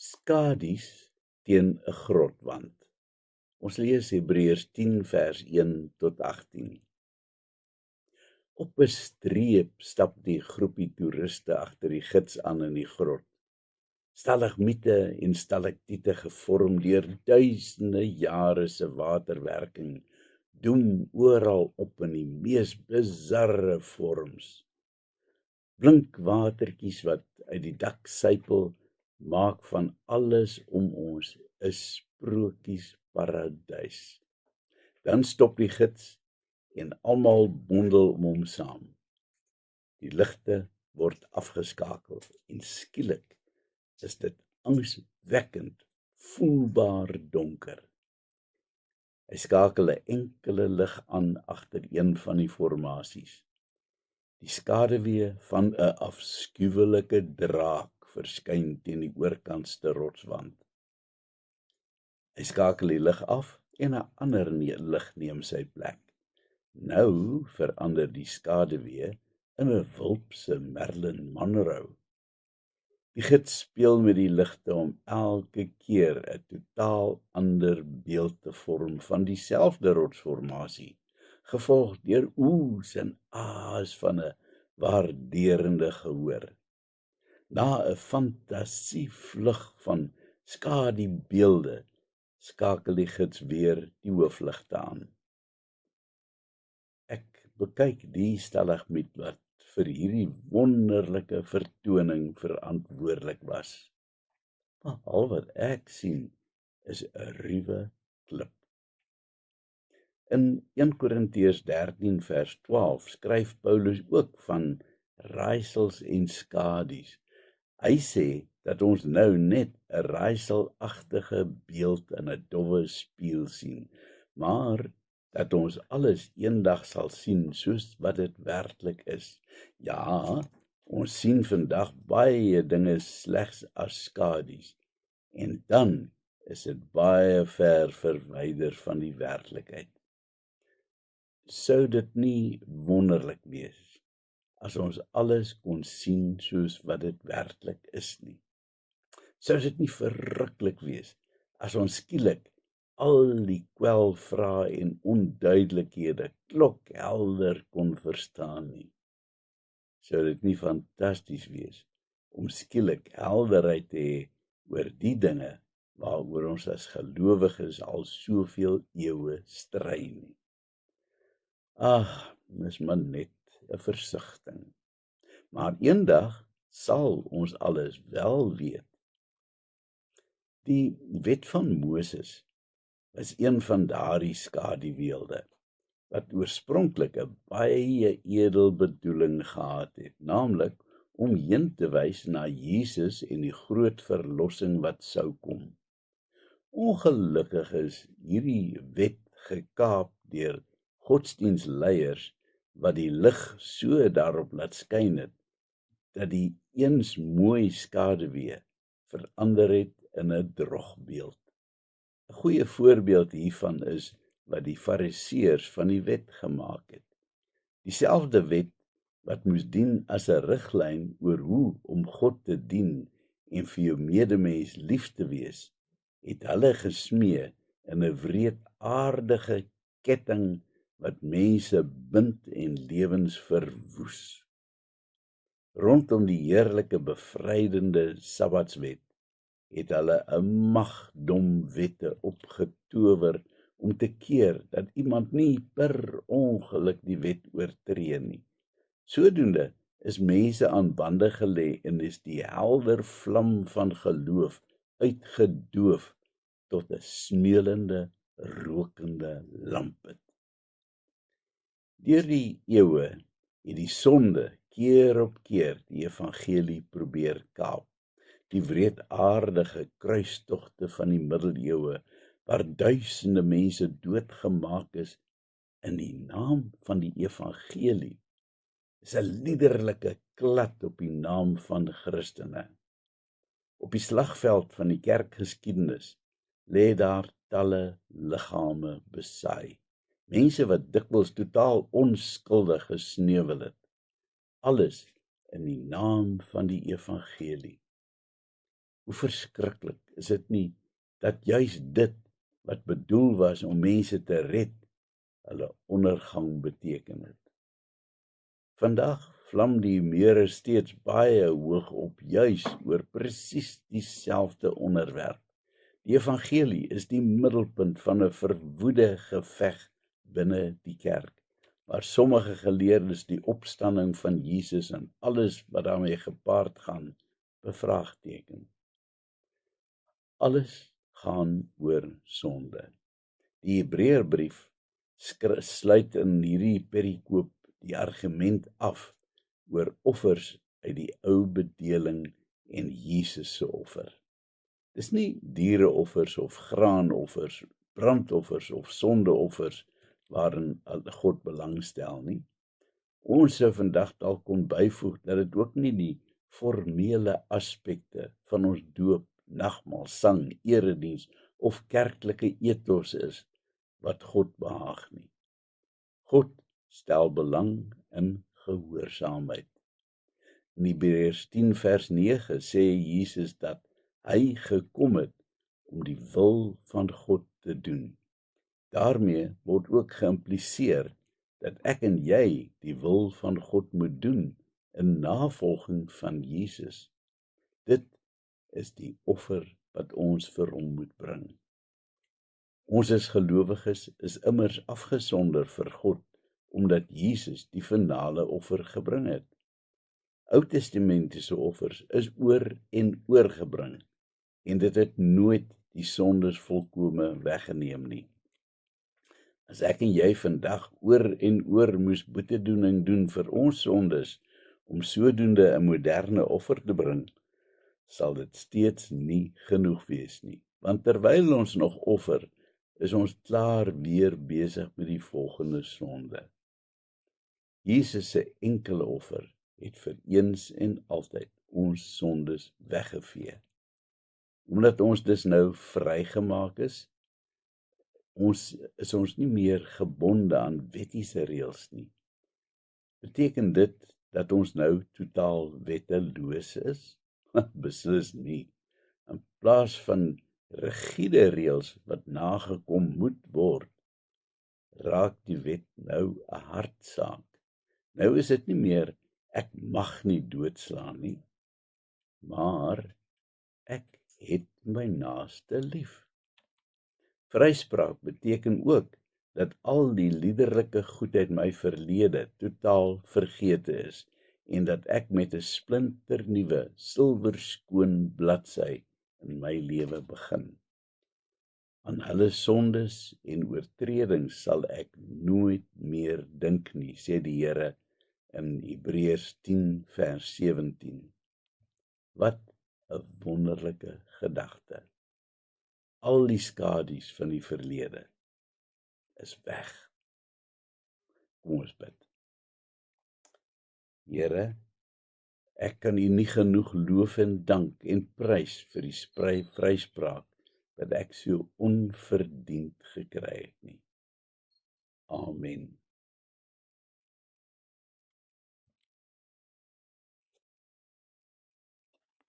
Skadies teen 'n grotwand. Ons lees Hebreërs 10 vers 1 tot 18. Op 'n streep stap die groepie toeriste agter die gids aan in die grot. Stalagmiete en stalaktiete gevorm deur duisende jare se waterwerking, doem oral op in die mees bizarre vorms. Blink watertjies wat uit die dak sypel, maak van alles om ons 'n sprokiesparadys. Dan stop die gids en almal bondel om hom saam. Die ligte word afgeskakel en skielik is dit angswekkend voelbaar donker. Hy skakel 'n enkele lig aan agter een van die formasies. Die skaduwee van 'n afskuwelike draak verskyn teen die oorkantste rotswand. Hy skakel die lig af en 'n ander lig neem sy plek. Nou verander die skaduwee in 'n wulpse Marilyn Monroe. Die gids speel met die ligte om elke keer 'n totaal ander beeld te vorm van dieselfde rotsformasie, gevolg deur oes en aas van 'n waarderende gehoor. Na 'n fantasievlug van skadubeelde skakel die gids weer die hoofligte aan. Ek bekyk die stalagmiet wat vir hierdie wonderlike vertoning verantwoordelik was. Maar al wat ek sien is 'n ruwe klip. In 1 Korintiërs 13 vers 12 skryf Paulus ook van raaisels en skadies. Hy sê dat ons nou net 'n raaiselagtige beeld in 'n dowwe spieël sien, maar dat ons alles eendag sal sien soos wat dit werklik is. Ja, ons sien vandag baie dinge slegs as skadies, en dan is dit baie ver verwyder van die werklikheid. Sou dit nie wonderlik wees as ons alles kon sien soos wat dit werklik is nie? Sou dit nie verruklik wees as ons skielik al die kwelvrae en onduidelikhede klokhelder kon verstaan nie? Sou dit nie fantasties wees om skielik helderheid te hê oor die dinge waaroor ons as gelowiges al soveel eeue stry nie? Ag, dis maar net 'n versigtiging. Maar eendag sal ons alles wel weet. Die wet van Moses is een van daardie skaduweelde wat oorspronklik 'n baie edel bedoeling gehad het, naamlik om heen te wys na Jesus en die groot verlossing wat sou kom. Ongelukkig is hierdie wet gekaap deur godsdienstleiers wat die lig so daarop laat skyn het, dat die eens mooi skaduwee verander het in 'n drogbeeld. 'n Goeie voorbeeld hiervan is wat die fariseërs van die wet gemaak het. Dieselfde wet wat moes dien as 'n riglyn oor hoe om God te dien en vir jou medemens lief te wees, het hulle gesmee in 'n wreedaardige ketting wat mense bind en lewens verwoes. Rondom die heerlike bevrydende Sabbatswet het hulle 'n magdom wette opgetower om te keer dat iemand nie per ongeluk die wet oortree nie. Sodoende is mense aan bande gelê en is die helder vlam van geloof uitgedoof tot 'n smeulende, rokende lampet. Deur die eeue het die sonde keer op keer die evangelie probeer kaap. Die wreedaardige kruistogte van die middeleeue, waar duisende mense doodgemaak is in die naam van die evangelie, is 'n liderlike klad op die naam van Christene. Op die slagveld van die kerkgeskiedenis lê daar talle liggame besaai. Mense wat dikwels totaal onskuldig gesneuwel het. Alles in die naam van die evangelie. Hoe verskriklik is dit nie, dat juis dit, wat bedoel was om mense te red, hulle ondergang beteken het. Vandag vlam die meure steeds baie hoog op, juis oor presies dieselfde onderwerp. Die evangelie is die middelpunt van 'n verwoede geveg binne die kerk, waar sommige geleerdes die opstanding van Jesus en alles wat daarmee gepaard gaan, bevraagteken. Alles gaan oor sonde. Die Hebreërbrief sluit in hierdie perikoop die argument af oor offers uit die ou bedeling en Jesus se offer. Dis nie diereoffers of graanoffers, brandoffers of sondeoffers waarin God belangstel nie. Ons sou vandag dalk kon byvoeg dat dit ook nie die formele aspekte van ons doop, nagmaal, sang, erediens of kerklike ethos is wat God behaag nie. God stel belang in gehoorsaamheid. In Hebreërs 10 vers 9 sê Jesus dat hy gekom het om die wil van God te doen. Daarmee word ook geïmpliseer dat ek en jy die wil van God moet doen in navolging van Jesus. Dit is die offer wat ons vir hom moet bring. Ons as gelowiges is immers afgesonder vir God, omdat Jesus die finale offer gebring het. Ou-testamentiese offers is oor en oor gebring, en dit het nooit die sondes volkome weggeneem nie. As ek en jy vandag oor en oor moes boetedoening doen vir ons sondes, om sodoende 'n moderne offer te bring, sal dit steeds nie genoeg wees nie, want terwyl ons nog offer, is ons klaar weer besig met die volgende sonde. Jesus se enkele offer het vir eens en altyd ons sondes weggevee. Omdat ons dus nou vrygemaak is ons nie meer gebonde aan wettiese reëls nie. Beteken dit dat ons nou totaal wetteloos is? Beslis nie. In plaas van rigiede reëls wat nagekom moet word, raak die wet nou 'n hartsaak. Nou is dit nie meer ek mag nie doodslaan nie, maar ek het my naaste lief. Vryspraak beteken ook dat al die liderlike goed uit my verlede totaal vergete is en dat ek met 'n splinternuwe, silwerskoon bladsy in my lewe begin. Aan hulle sondes en oortredings sal ek nooit meer dink nie, sê die Here in Hebreërs 10 vers 17. Wat 'n wonderlike gedagte. Al die skadu's van die verlede is weg. Kom ons bid. Here, ek kan U nie genoeg loof en dank en prys vir die vryspraak wat ek so onverdiend gekry het nie. Amen.